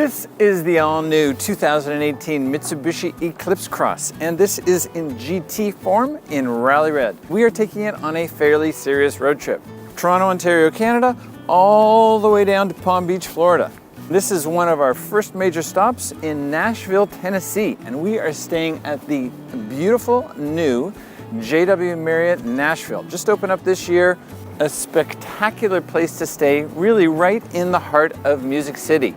This is the all-new 2018 Mitsubishi Eclipse Cross, and this is in GT form in Rally Red. We are taking it on a fairly serious road trip. Toronto, Ontario, Canada, all the way down to Palm Beach, Florida. This is one of our first major stops in Nashville, Tennessee, and we are staying at the beautiful new JW Marriott Nashville. Just opened up this year, a spectacular place to stay, really right in the heart of Music City.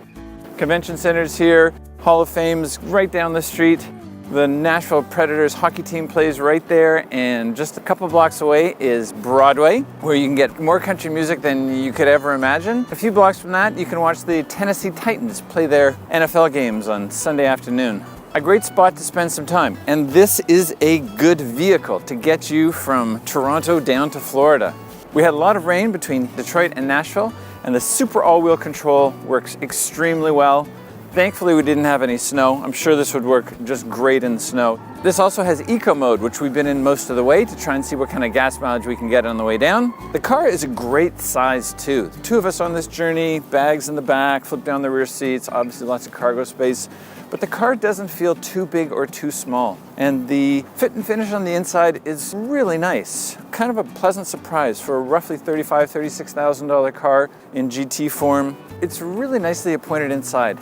Convention center's here, Hall of Fame's right down the street. The Nashville Predators hockey team plays right there, and just a couple blocks away is Broadway, where you can get more country music than you could ever imagine. A few blocks from that, you can watch the Tennessee Titans play their NFL games on Sunday afternoon. A great spot to spend some time, and this is a good vehicle to get you from Toronto down to Florida. We had a lot of rain between Detroit and Nashville, and the super all-wheel control works extremely well. Thankfully, we didn't have any snow. I'm sure this would work just great in the snow. This also has eco mode, which we've been in most of the way to try and see what kind of gas mileage we can get on the way down. The car is a great size too. The two of us on this journey, bags in the back, flip down the rear seats, obviously lots of cargo space. But the car doesn't feel too big or too small. And the fit and finish on the inside is really nice. Kind of a pleasant surprise for a roughly $35,000, $36,000 car in GT form. It's really nicely appointed inside.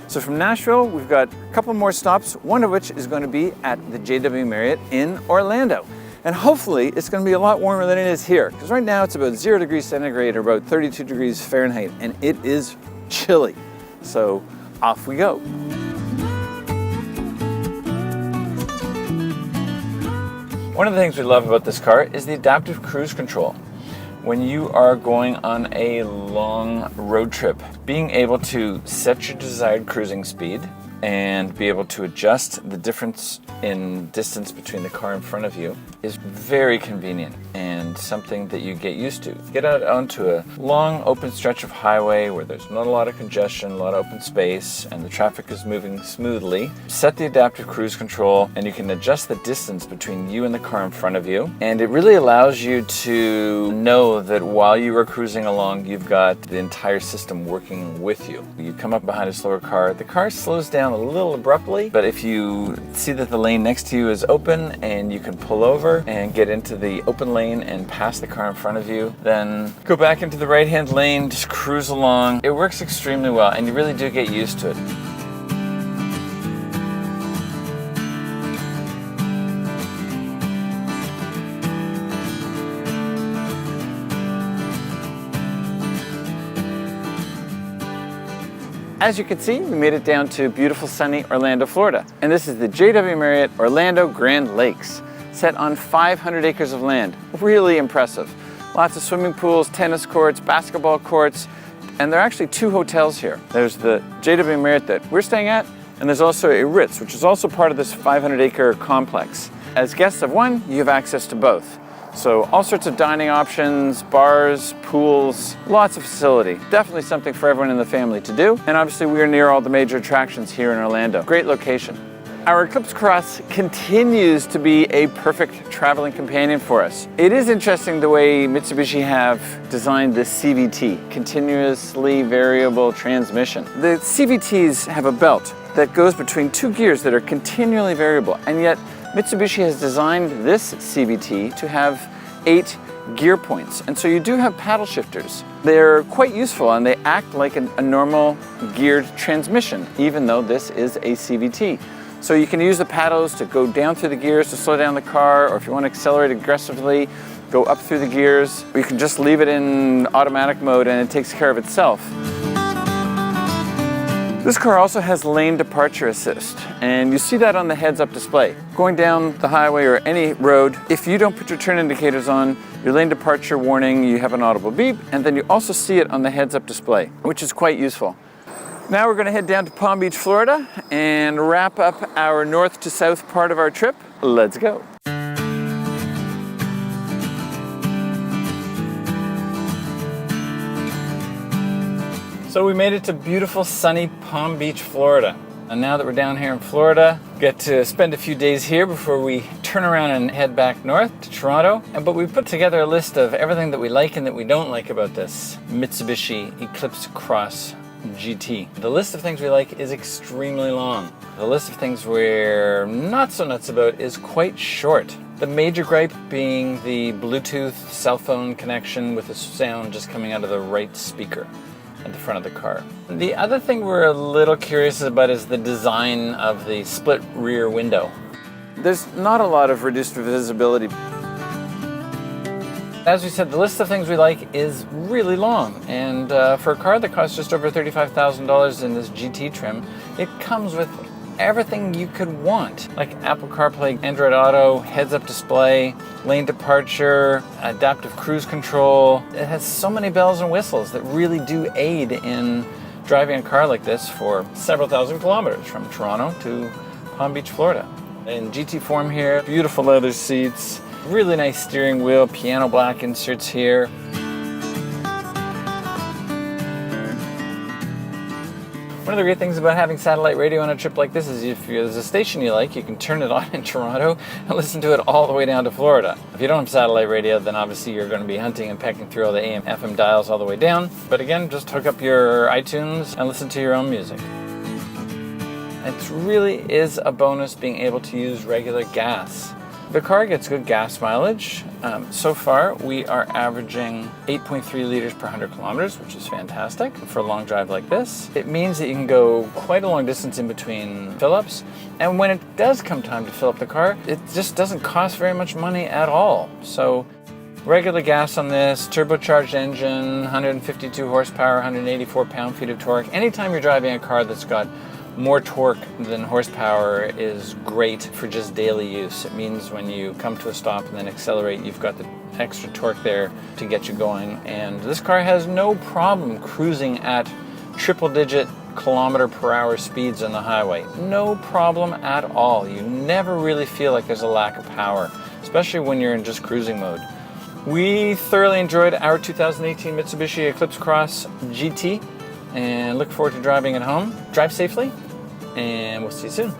So from Nashville, we've got a couple more stops, one of which is going to be at the JW Marriott in Orlando. And hopefully it's going to be a lot warmer than it is here, because right now it's about 0 degrees centigrade or about 32 degrees Fahrenheit, and it is chilly. So off we go. One of the things we love about this car is the adaptive cruise control. When you are going on a long road trip, being able to set your desired cruising speed and be able to adjust the difference in distance between the car in front of you is very convenient and something that you get used to. Get out onto a long open stretch of highway where there's not a lot of congestion, a lot of open space, and the traffic is moving smoothly. Set the adaptive cruise control and you can adjust the distance between you and the car in front of you. And it really allows you to know that while you are cruising along, you've got the entire system working with you. You come up behind a slower car, the car slows down a little abruptly, but if you see that the lane next to you is open and you can pull over and get into the open lane and pass the car in front of you, then go back into the right-hand lane, just cruise along. It works extremely well, and you really do get used to it. As you can see, we made it down to beautiful sunny Orlando, Florida. And this is the JW Marriott Orlando Grand Lakes, set on 500 acres of land. Really impressive. Lots of swimming pools, tennis courts, basketball courts, and there are actually two hotels here. There's the JW Marriott that we're staying at, and there's also a Ritz, which is also part of this 500-acre complex. As guests of one, you have access to both. So all sorts of dining options, bars, pools, lots of facility. Definitely something for everyone in the family to do. And obviously we are near all the major attractions here in Orlando. Great location. Our Eclipse Cross continues to be a perfect traveling companion for us. It is interesting the way Mitsubishi have designed this CVT, continuously variable transmission. The CVTs have a belt that goes between two gears that are continually variable, and yet Mitsubishi has designed this CVT to have 8 gear points, and so you do have paddle shifters. They're quite useful and they act like a normal geared transmission, even though this is a CVT. So you can use the paddles to go down through the gears to slow down the car, or if you want to accelerate aggressively, go up through the gears. Or you can just leave it in automatic mode and it takes care of itself. This car also has lane departure assist, and you see that on the heads-up display. Going down the highway or any road, if you don't put your turn indicators on, your lane departure warning, you have an audible beep, and then you also see it on the heads-up display, which is quite useful. Now we're going to head down to Palm Beach, Florida, and wrap up our north to south part of our trip. Let's go. So we made it to beautiful sunny Palm Beach, Florida. And now that we're down here in Florida, we get to spend a few days here before we turn around and head back north to Toronto. But we put together a list of everything that we like and that we don't like about this Mitsubishi Eclipse Cross GT. The list of things we like is extremely long. The list of things we're not so nuts about is quite short. The major gripe being the Bluetooth cell phone connection with the sound just coming out of the right speaker at the front of the car. The other thing we're a little curious about is the design of the split rear window. There's not a lot of reduced visibility. As we said, the list of things we like is really long, and for a car that costs just over $35,000 in this GT trim, it comes with everything you could want, like Apple CarPlay, Android Auto, heads-up display, lane departure, adaptive cruise control. It has so many bells and whistles that really do aid in driving a car like this for several thousand kilometers from Toronto to Palm Beach, Florida. In GT form here, beautiful leather seats, really nice steering wheel, piano black inserts here. One of the great things about having satellite radio on a trip like this is if there's a station you like, you can turn it on in Toronto and listen to it all the way down to Florida. If you don't have satellite radio, then obviously you're going to be hunting and pecking through all the AM, FM dials all the way down. But again, just hook up your iTunes and listen to your own music. It really is a bonus being able to use regular gas. The car gets good gas mileage. So far, we are averaging 8.3 liters per 100 kilometers, which is fantastic for a long drive like this. It means that you can go quite a long distance in between fill-ups. And when it does come time to fill up the car, it just doesn't cost very much money at all. So regular gas on this, turbocharged engine, 152 horsepower, 184 pound-feet of torque. Anytime you're driving a car that's got more torque than horsepower is great for just daily use. It means when you come to a stop and then accelerate, you've got the extra torque there to get you going. And this car has no problem cruising at triple-digit kilometer per hour speeds on the highway. No problem at all. You never really feel like there's a lack of power, especially when you're in just cruising mode. We thoroughly enjoyed our 2018 Mitsubishi Eclipse Cross GT and look forward to driving it home. Drive safely, and we'll see you soon.